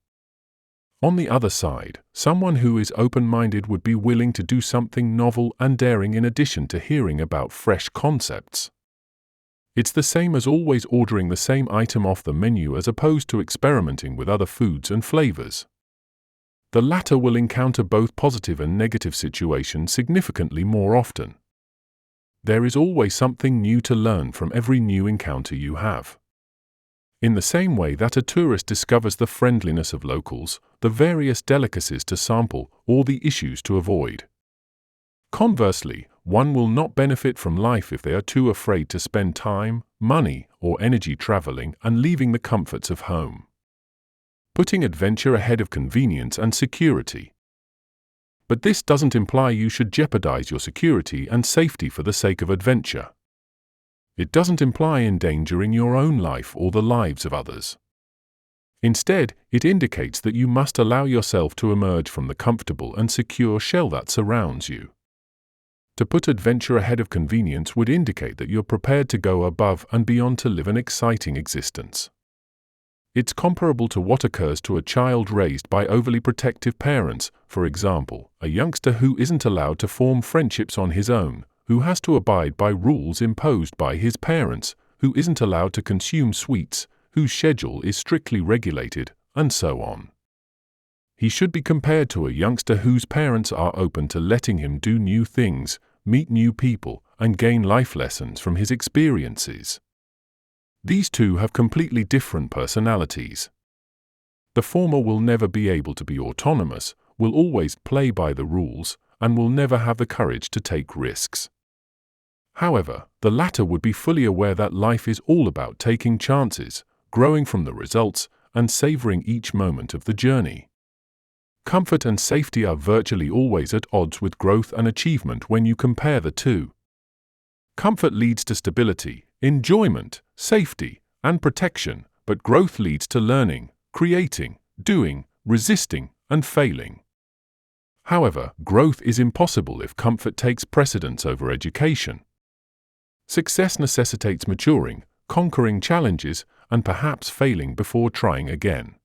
On the other side, someone who is open-minded would be willing to do something novel and daring in addition to hearing about fresh concepts. It's the same as always ordering the same item off the menu as opposed to experimenting with other foods and flavors. The latter will encounter both positive and negative situations significantly more often. There is always something new to learn from every new encounter you have. In the same way that a tourist discovers the friendliness of locals, the various delicacies to sample, or the issues to avoid. Conversely, one will not benefit from life if they are too afraid to spend time, money, or energy traveling and leaving the comforts of home. Putting adventure ahead of convenience and security. But this doesn't imply you should jeopardize your security and safety for the sake of adventure. It doesn't imply endangering your own life or the lives of others. Instead, it indicates that you must allow yourself to emerge from the comfortable and secure shell that surrounds you. To put adventure ahead of convenience would indicate that you're prepared to go above and beyond to live an exciting existence. It's comparable to what occurs to a child raised by overly protective parents, for example, a youngster who isn't allowed to form friendships on his own, who has to abide by rules imposed by his parents, who isn't allowed to consume sweets, whose schedule is strictly regulated, and so on. He should be compared to a youngster whose parents are open to letting him do new things, meet new people, and gain life lessons from his experiences. These two have completely different personalities. The former will never be able to be autonomous, will always play by the rules, and will never have the courage to take risks. However, the latter would be fully aware that life is all about taking chances, growing from the results, and savoring each moment of the journey. Comfort and safety are virtually always at odds with growth and achievement when you compare the two. Comfort leads to stability, enjoyment, safety, and protection, but growth leads to learning, creating, doing, resisting, and failing. However, growth is impossible if comfort takes precedence over education. Success necessitates maturing, conquering challenges, and perhaps failing before trying again.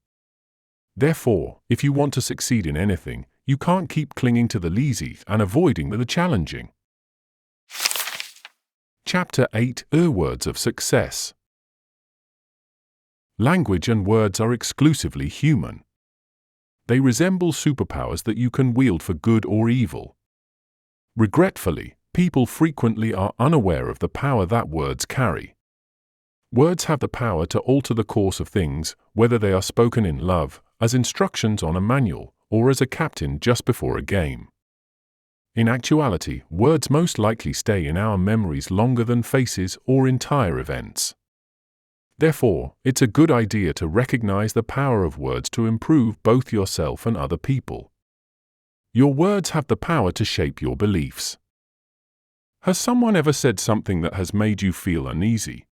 Therefore, if you want to succeed in anything, you can't keep clinging to the easy and avoiding the challenging. Chapter 8: Words of Success. Language and words are exclusively human. They resemble superpowers that you can wield for good or evil. Regretfully, people frequently are unaware of the power that words carry. Words have the power to alter the course of things, whether they are spoken in love, as instructions on a manual, or as a captain just before a game. In actuality, words most likely stay in our memories longer than faces or entire events. Therefore, it's a good idea to recognize the power of words to improve both yourself and other people. Your words have the power to shape your beliefs. Has someone ever said something that has made you feel uneasy?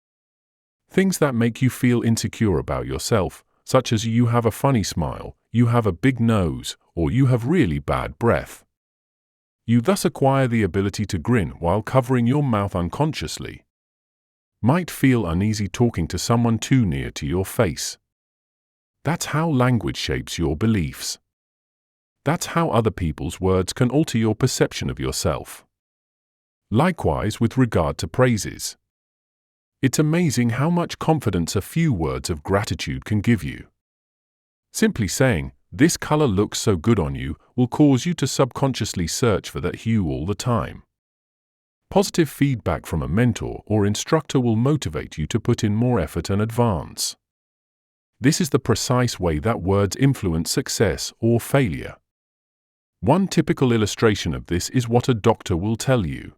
Things that make you feel insecure about yourself, such as you have a funny smile, you have a big nose, or you have really bad breath. You thus acquire the ability to grin while covering your mouth unconsciously. Might feel uneasy talking to someone too near to your face. That's how language shapes your beliefs. That's how other people's words can alter your perception of yourself. Likewise with regard to praises. It's amazing how much confidence a few words of gratitude can give you. Simply saying, "This color looks so good on you," will cause you to subconsciously search for that hue all the time. Positive feedback from a mentor or instructor will motivate you to put in more effort and advance. This is the precise way that words influence success or failure. One typical illustration of this is what a doctor will tell you.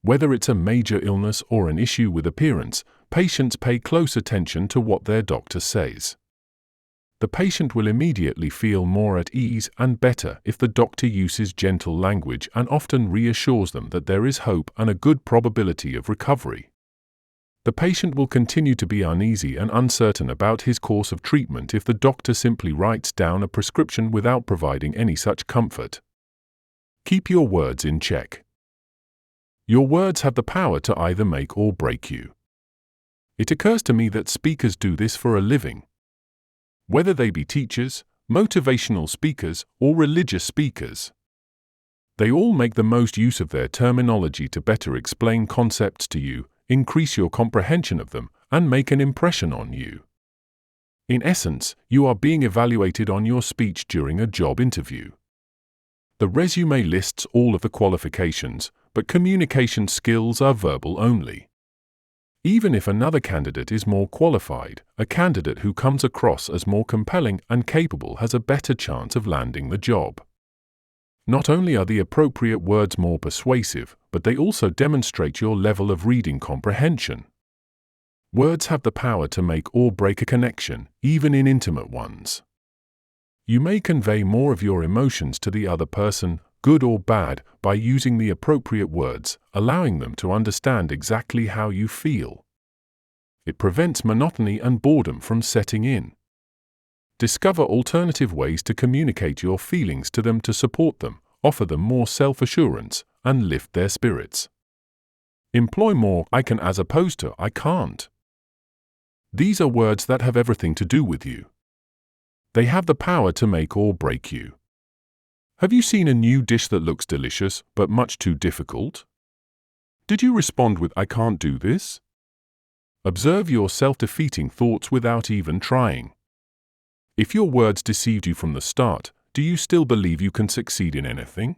Whether it's a major illness or an issue with appearance, patients pay close attention to what their doctor says. The patient will immediately feel more at ease and better if the doctor uses gentle language and often reassures them that there is hope and a good probability of recovery. The patient will continue to be uneasy and uncertain about his course of treatment if the doctor simply writes down a prescription without providing any such comfort. Keep your words in check. Your words have the power to either make or break you. It occurs to me that speakers do this for a living. Whether they be teachers, motivational speakers, or religious speakers. They all make the most use of their terminology to better explain concepts to you, increase your comprehension of them, and make an impression on you. In essence, you are being evaluated on your speech during a job interview. The resume lists all of the qualifications, but communication skills are verbal only. Even if another candidate is more qualified, a candidate who comes across as more compelling and capable has a better chance of landing the job. Not only are the appropriate words more persuasive, but they also demonstrate your level of reading comprehension. Words have the power to make or break a connection, even in intimate ones. You may convey more of your emotions to the other person, good or bad, by using the appropriate words, allowing them to understand exactly how you feel. It prevents monotony and boredom from setting in. Discover alternative ways to communicate your feelings to them to support them, offer them more self-assurance, and lift their spirits. Employ more "I can" as opposed to "I can't." These are words that have everything to do with you. They have the power to make or break you. Have you seen a new dish that looks delicious, but much too difficult? Did you respond with "I can't do this"? Observe your self-defeating thoughts without even trying. If your words deceived you from the start, do you still believe you can succeed in anything?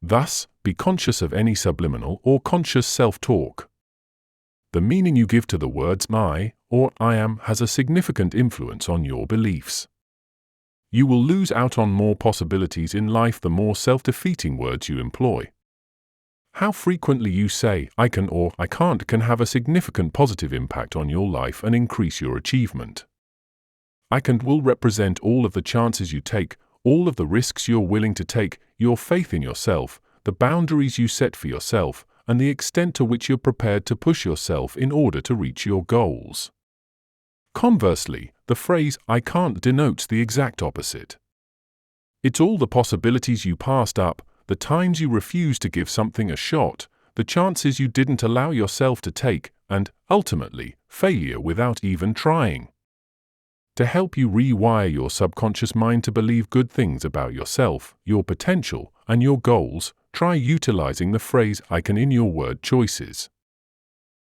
Thus, be conscious of any subliminal or conscious self-talk. The meaning you give to the words "I" or "I am" has a significant influence on your beliefs. You will lose out on more possibilities in life the more self-defeating words you employ. How frequently you say "I can" or "I can't" can have a significant positive impact on your life and increase your achievement. "I can" will represent all of the chances you take, all of the risks you're willing to take, your faith in yourself, the boundaries you set for yourself, and the extent to which you're prepared to push yourself in order to reach your goals. Conversely, the phrase "I can't" denotes the exact opposite. It's all the possibilities you passed up, the times you refused to give something a shot, the chances you didn't allow yourself to take, and, ultimately, failure without even trying. To help you rewire your subconscious mind to believe good things about yourself, your potential, and your goals, try utilizing the phrase "I can" in your word choices.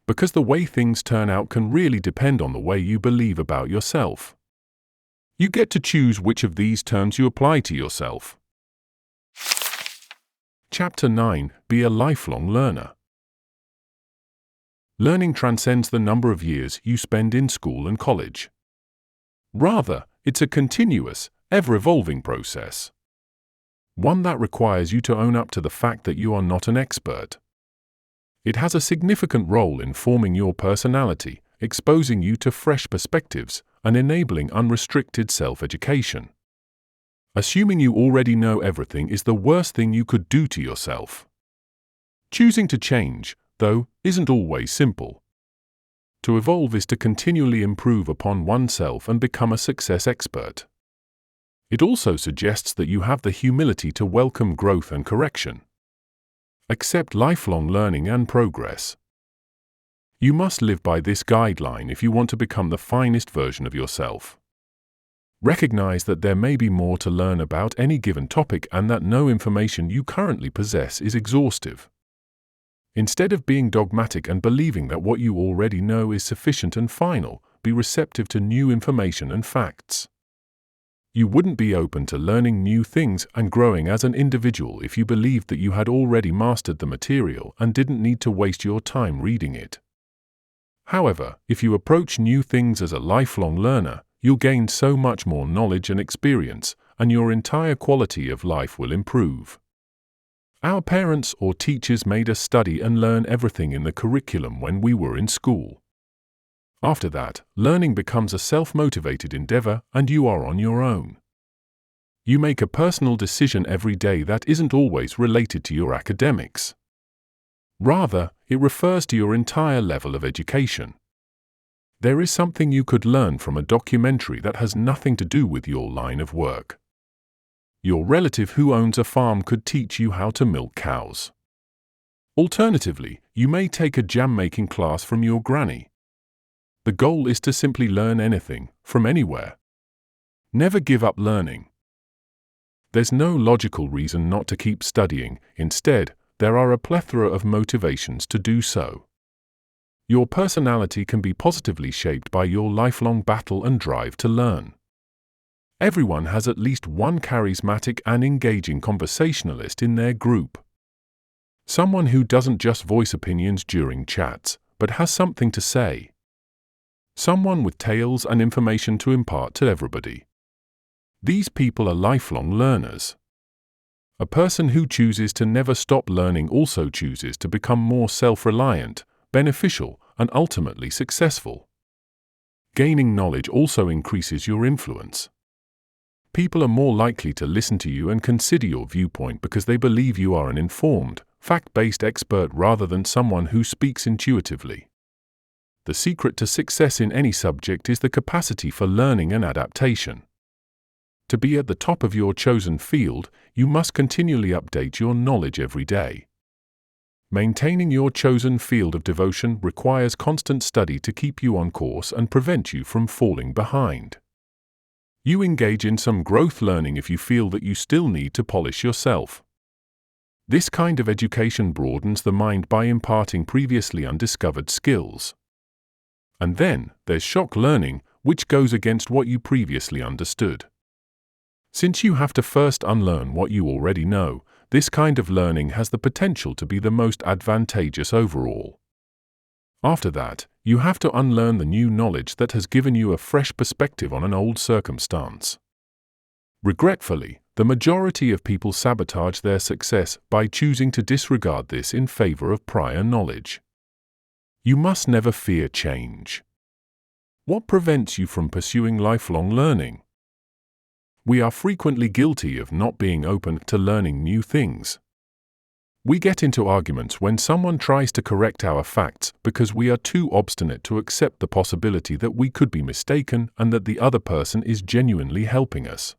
Because the way things turn out can really depend on the way you believe about yourself. You get to choose which of these terms you apply to yourself. Chapter 9: Be a lifelong learner. Learning transcends the number of years you spend in school and college. Rather, it's a continuous, ever-evolving process. One that requires you to own up to the fact that you are not an expert. It has a significant role in forming your personality, exposing you to fresh perspectives, and enabling unrestricted self-education. Assuming you already know everything is the worst thing you could do to yourself. Choosing to change, though, isn't always simple. To evolve is to continually improve upon oneself and become a success expert. It also suggests that you have the humility to welcome growth and correction. Accept lifelong learning and progress. You must live by this guideline if you want to become the finest version of yourself. Recognize that there may be more to learn about any given topic and that no information you currently possess is exhaustive. Instead of being dogmatic and believing that what you already know is sufficient and final, be receptive to new information and facts. You wouldn't be open to learning new things and growing as an individual if you believed that you had already mastered the material and didn't need to waste your time reading it. However, if you approach new things as a lifelong learner, you'll gain so much more knowledge and experience, and your entire quality of life will improve. Our parents or teachers made us study and learn everything in the curriculum when we were in school. After that, learning becomes a self-motivated endeavor and you are on your own. You make a personal decision every day that isn't always related to your academics. Rather, it refers to your entire level of education. There is something you could learn from a documentary that has nothing to do with your line of work. Your relative who owns a farm could teach you how to milk cows. Alternatively, you may take a jam-making class from your granny. The goal is to simply learn anything, from anywhere. Never give up learning. There's no logical reason not to keep studying. Instead, there are a plethora of motivations to do so. Your personality can be positively shaped by your lifelong battle and drive to learn. Everyone has at least one charismatic and engaging conversationalist in their group. Someone who doesn't just voice opinions during chats, but has something to say. Someone with tales and information to impart to everybody. These people are lifelong learners. A person who chooses to never stop learning also chooses to become more self-reliant, beneficial, and ultimately successful. Gaining knowledge also increases your influence. People are more likely to listen to you and consider your viewpoint because they believe you are an informed, fact-based expert rather than someone who speaks intuitively. The secret to success in any subject is the capacity for learning and adaptation. To be at the top of your chosen field, you must continually update your knowledge every day. Maintaining your chosen field of devotion requires constant study to keep you on course and prevent you from falling behind. You engage in some growth learning if you feel that you still need to polish yourself. This kind of education broadens the mind by imparting previously undiscovered skills. And then, there's shock learning, which goes against what you previously understood. Since you have to first unlearn what you already know, this kind of learning has the potential to be the most advantageous overall. After that, you have to unlearn the new knowledge that has given you a fresh perspective on an old circumstance. Regretfully, the majority of people sabotage their success by choosing to disregard this in favor of prior knowledge. You must never fear change. What prevents you from pursuing lifelong learning? We are frequently guilty of not being open to learning new things. We get into arguments when someone tries to correct our facts because we are too obstinate to accept the possibility that we could be mistaken and that the other person is genuinely helping us.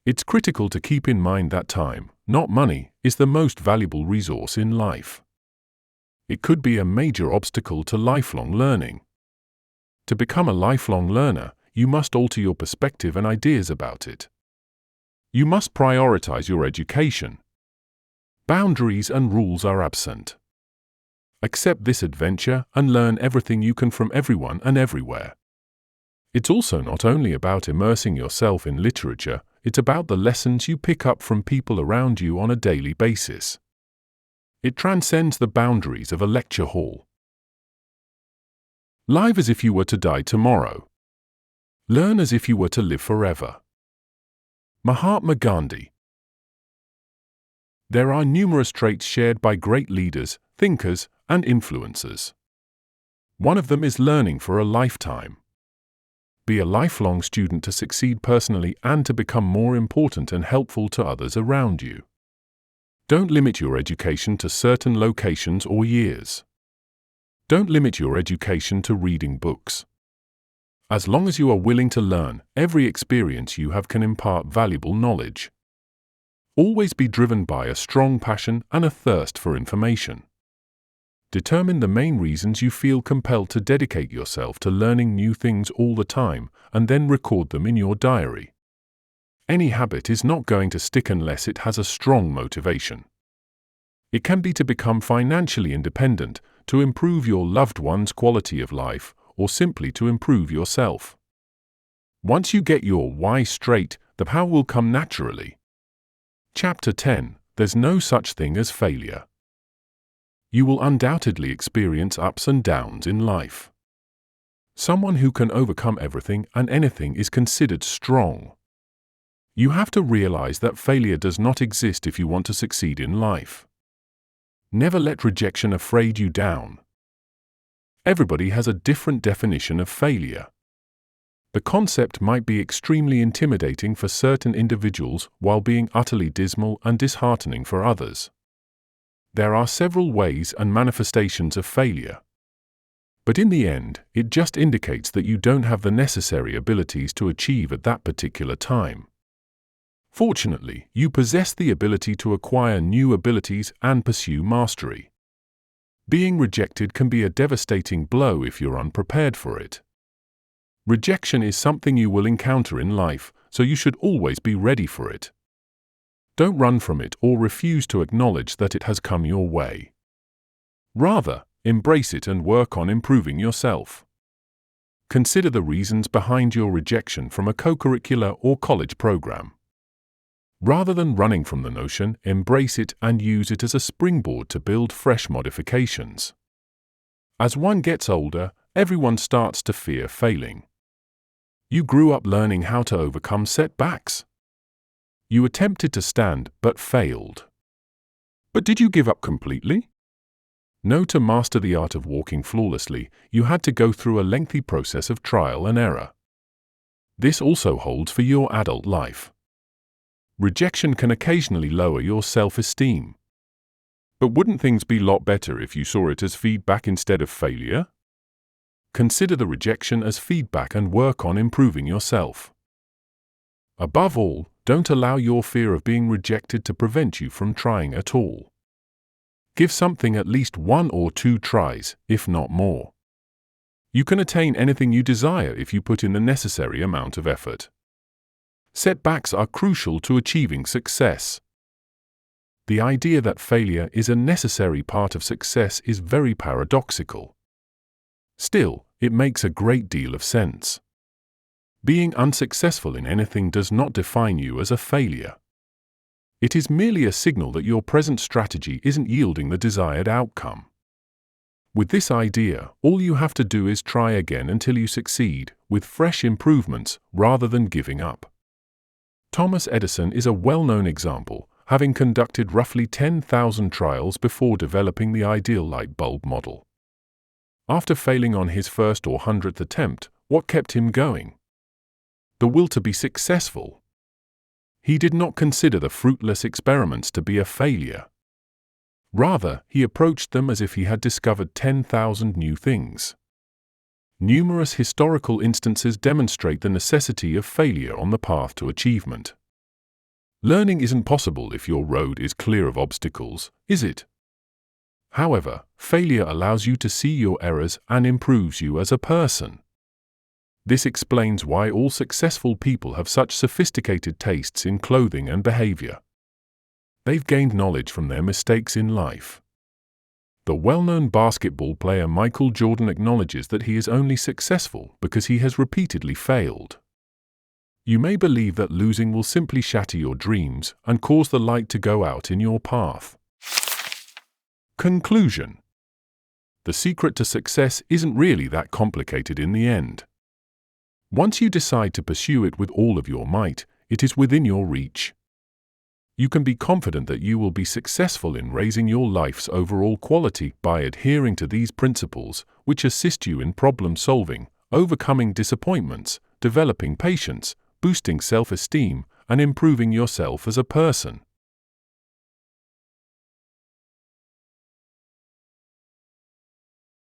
It's critical to keep in mind that time, not money, is the most valuable resource in life. It could be a major obstacle to lifelong learning. To become a lifelong learner, you must alter your perspective and ideas about it. You must prioritize your education. Boundaries and rules are absent. Accept this adventure and learn everything you can from everyone and everywhere. It's also not only about immersing yourself in literature, it's about the lessons you pick up from people around you on a daily basis. It transcends the boundaries of a lecture hall. Live as if you were to die tomorrow. Learn as if you were to live forever. Mahatma Gandhi. There are numerous traits shared by great leaders, thinkers, and influencers. One of them is learning for a lifetime. Be a lifelong student to succeed personally and to become more important and helpful to others around you. Don't limit your education to certain locations or years. Don't limit your education to reading books. As long as you are willing to learn, every experience you have can impart valuable knowledge. Always be driven by a strong passion and a thirst for information. Determine the main reasons you feel compelled to dedicate yourself to learning new things all the time, and then record them in your diary. Any habit is not going to stick unless it has a strong motivation. It can be to become financially independent, to improve your loved one's quality of life, or simply to improve yourself. Once you get your why straight, the how will come naturally. Chapter 10. There's no such thing as failure. You will undoubtedly experience ups and downs in life. Someone who can overcome everything and anything is considered strong. You have to realize that failure does not exist if you want to succeed in life. Never let rejection afraid you down. Everybody has a different definition of failure. The concept might be extremely intimidating for certain individuals while being utterly dismal and disheartening for others. There are several ways and manifestations of failure. But in the end, it just indicates that you don't have the necessary abilities to achieve at that particular time. Fortunately, you possess the ability to acquire new abilities and pursue mastery. Being rejected can be a devastating blow if you're unprepared for it. Rejection is something you will encounter in life, so you should always be ready for it. Don't run from it or refuse to acknowledge that it has come your way. Rather, embrace it and work on improving yourself. Consider the reasons behind your rejection from a co-curricular or college program. Rather than running from the notion, embrace it and use it as a springboard to build fresh modifications. As one gets older, everyone starts to fear failing. You grew up learning how to overcome setbacks. You attempted to stand but failed. But did you give up completely? No, to master the art of walking flawlessly, you had to go through a lengthy process of trial and error. This also holds for your adult life. Rejection can occasionally lower your self-esteem. But wouldn't things be a lot better if you saw it as feedback instead of failure? Consider the rejection as feedback and work on improving yourself. Above all, don't allow your fear of being rejected to prevent you from trying at all. Give something at least 1 or 2 tries, if not more. You can attain anything you desire if you put in the necessary amount of effort. Setbacks are crucial to achieving success. The idea that failure is a necessary part of success is very paradoxical. Still, it makes a great deal of sense. Being unsuccessful in anything does not define you as a failure. It is merely a signal that your present strategy isn't yielding the desired outcome. With this idea, all you have to do is try again until you succeed, with fresh improvements, rather than giving up. Thomas Edison is a well-known example, having conducted roughly 10,000 trials before developing the ideal light bulb model. After failing on his first or 100th attempt, what kept him going? The will to be successful. He did not consider the fruitless experiments to be a failure. Rather, he approached them as if he had discovered 10,000 new things. Numerous historical instances demonstrate the necessity of failure on the path to achievement. Learning isn't possible if your road is clear of obstacles, is it? However, failure allows you to see your errors and improves you as a person. This explains why all successful people have such sophisticated tastes in clothing and behavior. They've gained knowledge from their mistakes in life. The well-known basketball player Michael Jordan acknowledges that he is only successful because he has repeatedly failed. You may believe that losing will simply shatter your dreams and cause the light to go out in your path. Conclusion. The secret to success isn't really that complicated in the end. Once you decide to pursue it with all of your might, it is within your reach. You can be confident that you will be successful in raising your life's overall quality by adhering to these principles, which assist you in problem solving, overcoming disappointments, developing patience, boosting self-esteem, and improving yourself as a person.